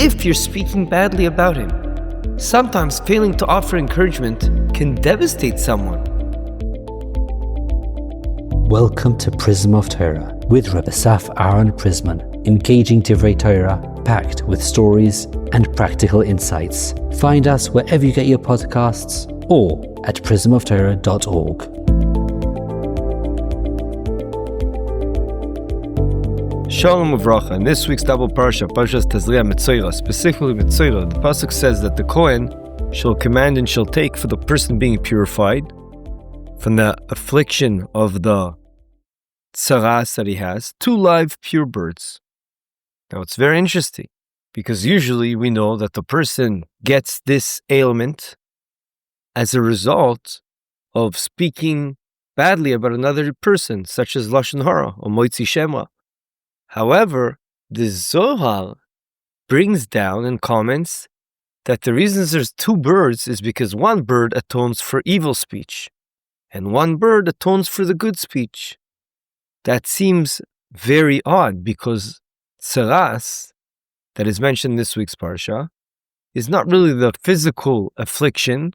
if you're speaking badly about him. Sometimes failing to offer encouragement can devastate someone. Welcome to Prism of Torah with Reb Asaf Aharon Prisman, engaging Divrei Torah, packed with stories and practical insights. Find us wherever you get your podcasts or at prismoftorah.org. Shalom Uvracha. In this week's double parsha, Parshas Tazria-Metzora, specifically Metzorah, the pasuk says that the Kohen shall command and shall take for the person being purified from the affliction of the tzaras that he has, 2 live pure birds. Now it's very interesting because usually we know that the person gets this ailment as a result of speaking badly about another person, such as lashon hara or Motzei Shabbos. However, the Zohar brings down and comments that the reasons there's 2 birds is because 1 bird atones for evil speech and 1 bird atones for the good speech. That seems very odd because tzaras, that is mentioned in this week's parsha, is not really the physical affliction,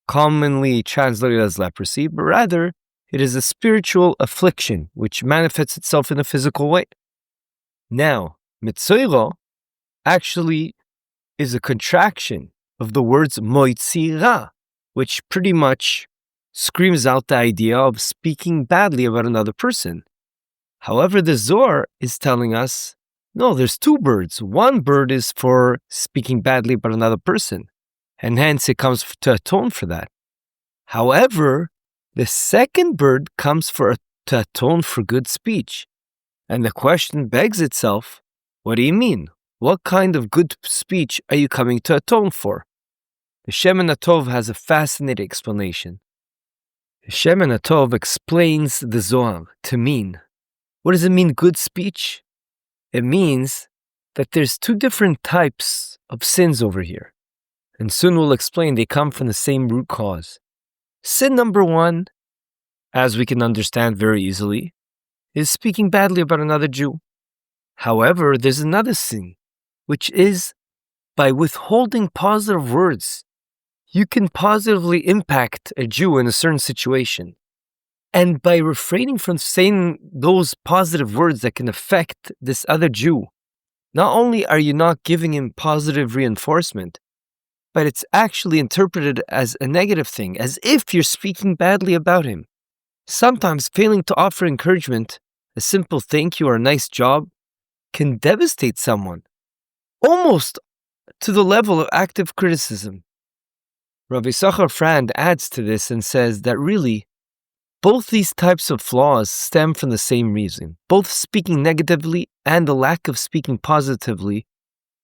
commonly translated as leprosy, but rather it is a spiritual affliction which manifests itself in a physical way. Now, Metzorah actually is a contraction of the words Motzei, which pretty much screams out the idea of speaking badly about another person. However, the Zohar is telling us, no, there's 2 birds. 1 bird is for speaking badly about another person, and hence it comes to atone for that. However, the 2nd bird comes to atone for good speech. And the question begs itself, what do you mean? What kind of good speech are you coming to atone for? The Shemen HaTov has a fascinating explanation. The Shemen HaTov explains the Zohar to mean, what does it mean, good speech? It means that there's 2 different types of sins over here. And soon we'll explain they come from the same root cause. Sin number 1, as we can understand very easily, is speaking badly about another Jew. However, there's another sin, which is by withholding positive words. You can positively impact a Jew in a certain situation. And by refraining from saying those positive words that can affect this other Jew, not only are you not giving him positive reinforcement, but it's actually interpreted as a negative thing, as if you're speaking badly about him. Sometimes failing to offer encouragement, a simple thank you or a nice job, can devastate someone, almost to the level of active criticism. Rabbi Yisachar Frand adds to this and says that really, both these types of flaws stem from the same reason. Both speaking negatively and the lack of speaking positively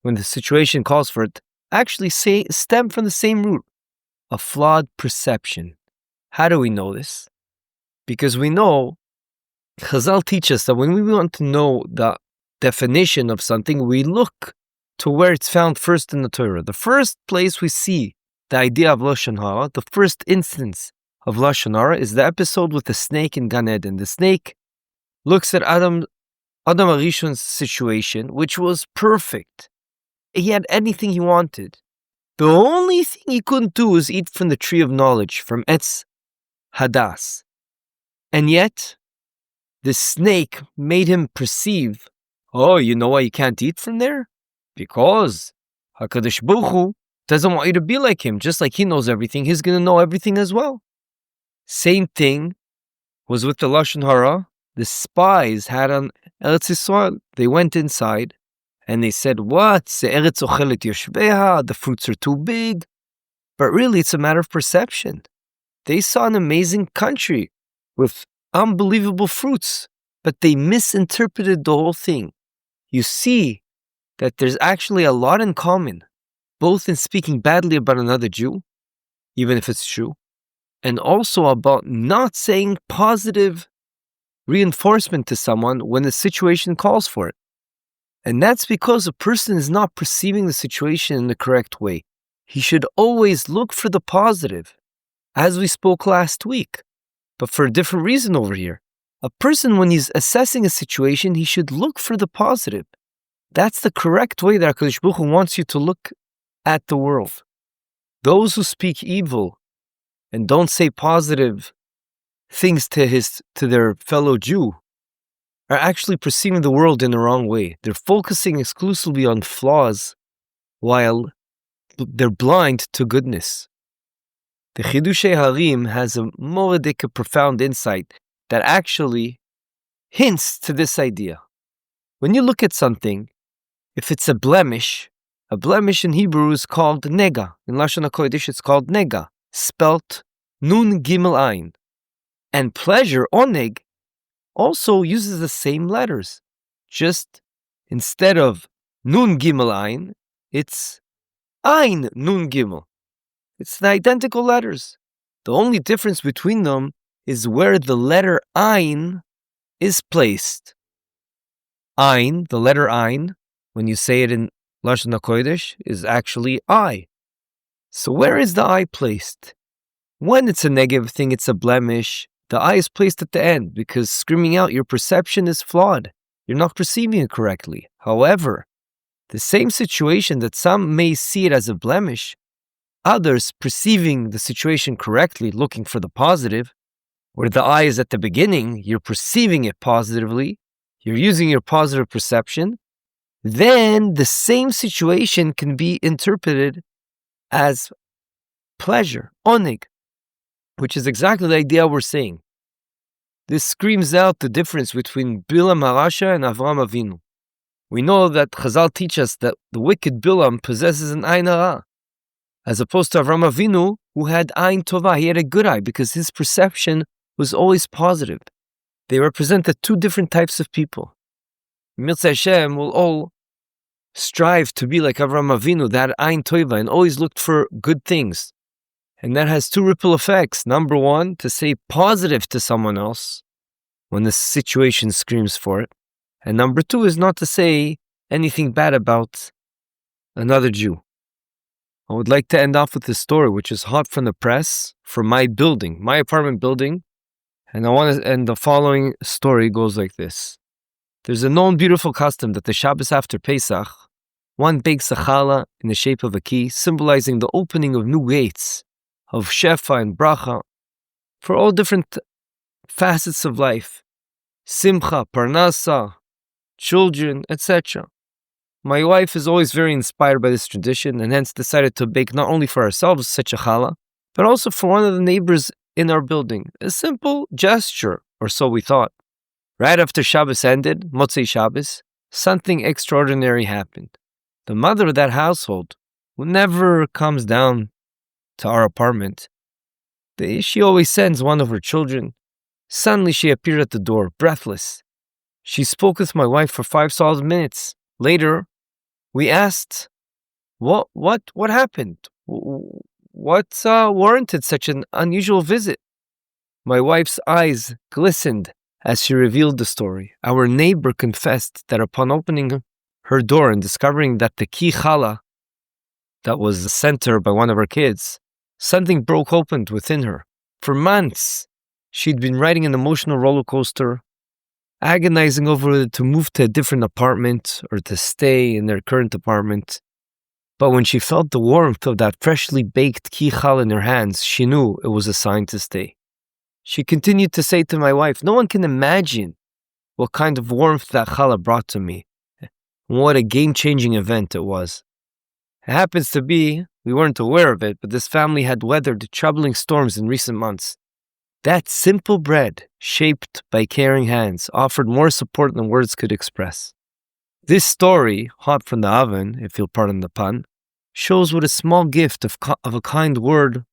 when the situation calls for it actually stem from the same root, a flawed perception. How do we know this? Because we know, Chazal teach us that when we want to know the definition of something, we look to where it's found first in the Torah. The first place we see the idea of lashon hara, the first instance of lashon hara, is the episode with the snake in Gan Eden. The snake looks at Adam HaRishon's situation, which was perfect. He had anything he wanted. The only thing he couldn't do was eat from the tree of knowledge, from Etz Hadas. And yet, the snake made him perceive, oh, you know why you can't eat from there? Because HaKadosh Baruch Hu doesn't want you to be like him. Just like he knows everything, he's going to know everything as well. Same thing was with the lashon hara. The spies had on Eretz Yisrael. They went inside and they said, what? Eretz ochelet yoshveha, the fruits are too big. But really, it's a matter of perception. They saw an amazing country with unbelievable fruits, but they misinterpreted the whole thing. You see that there's actually a lot in common, both in speaking badly about another Jew, even if it's true, and also about not saying positive reinforcement to someone when the situation calls for it. And that's because a person is not perceiving the situation in the correct way. He should always look for the positive, as we spoke last week, but for a different reason over here. A person, when he's assessing a situation, he should look for the positive. That's the correct way that HaKadosh Baruch Hu wants you to look at the world. Those who speak evil and don't say positive things to their fellow Jew are actually perceiving the world in the wrong way. They're focusing exclusively on flaws while they're blind to goodness. The Chidushei Harim has a moradika profound insight that actually hints to this idea. When you look at something, if it's a blemish in Hebrew is called nega. In lashon HaKodesh it's called nega, spelt nun gimel ayin. And pleasure, oneg, also uses the same letters. Just instead of nun gimel ayin, it's ayin nun gimel. It's the identical letters. The only difference between them is where the letter ayin is placed. Ayin, the letter ayin, when you say it in lashon HaKodesh, is actually I. So where is the I placed? When it's a negative thing, it's a blemish. The I is placed at the end because screaming out your perception is flawed. You're not perceiving it correctly. However, the same situation that some may see it as a blemish, others perceiving the situation correctly, looking for the positive, where the I is at the beginning, you're perceiving it positively, you're using your positive perception, then the same situation can be interpreted as pleasure, oneg, which is exactly the idea we're saying. This screams out the difference between Bilam HaRasha and Avram Avinu. We know that Chazal teach us that the wicked Bilam possesses an ayin hara, as opposed to Avram Avinu, who had ayin tova. He had a good eye because his perception was always positive. They represent the two different types of people. Motzei Hashem will all strive to be like Avram Avinu, that ayin tova, and always looked for good things. And that has two ripple effects. Number one, to say positive to someone else when the situation screams for it. And number two is not to say anything bad about another Jew. I would like to end off with this story, which is hot from the press, from my building, my apartment building. And the following story goes like this. There's a known beautiful custom that the Shabbos after Pesach, one bakes a challah in the shape of a key, symbolizing the opening of new gates of shefa and bracha for all different facets of life, simcha, parnasa, children, etc. My wife is always very inspired by this tradition and hence decided to bake not only for ourselves such a challah, but also for one of the neighbors in our building. A simple gesture, or so we thought. Right after Shabbos ended, Motzei Shabbos, something extraordinary happened. The mother of that household, who never comes down to our apartment, she always sends one of her children. Suddenly she appeared at the door, breathless. She spoke with my wife for 5 solid minutes. Later, we asked, what happened? What warranted such an unusual visit? My wife's eyes glistened as she revealed the story. Our neighbor confessed that upon opening her door and discovering that the key challah that was sent her by one of her kids, something broke open within her. For months, she'd been riding an emotional roller coaster, agonizing over whether to move to a different apartment or to stay in their current apartment. But when she felt the warmth of that freshly baked key challah in her hands, she knew it was a sign to stay. She continued to say to my wife, no one can imagine what kind of warmth that challah brought to me. What a game-changing event it was. It happens to be, we weren't aware of it, but this family had weathered troubling storms in recent months. That simple bread, shaped by caring hands, offered more support than words could express. This story, hot from the oven, if you'll pardon the pun, shows what a small gift of a kind word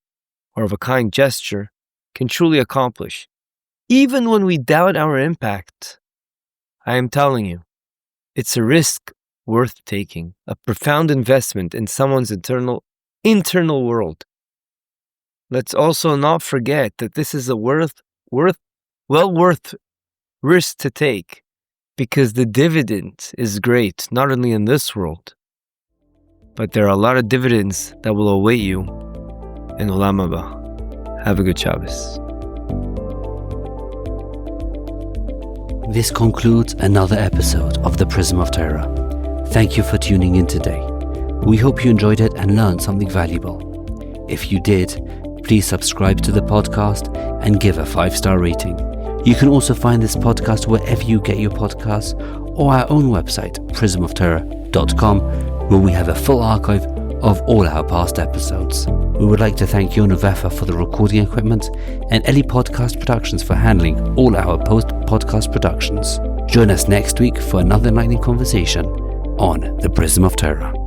or of a kind gesture can truly accomplish. Even when we doubt our impact, I am telling you, it's a risk worth taking, a profound investment in someone's internal world. Let's also not forget that this is a well worth risk to take, because the dividend is great, not only in this world, but there are a lot of dividends that will await you in Olam Haba. Have a good Shabbos. This concludes another episode of the Prism of Torah. Thank you for tuning in today. We hope you enjoyed it and learned something valuable. If you did, please subscribe to the podcast and give a 5-star rating. You can also find this podcast wherever you get your podcasts or our own website, prismoftorah.com, where we have a full archive of all our past episodes. We would like to thank Yona Vefa for the recording equipment and Ellie Podcast Productions for handling all our post-podcast productions. Join us next week for another enlightening conversation on the Prism of Torah.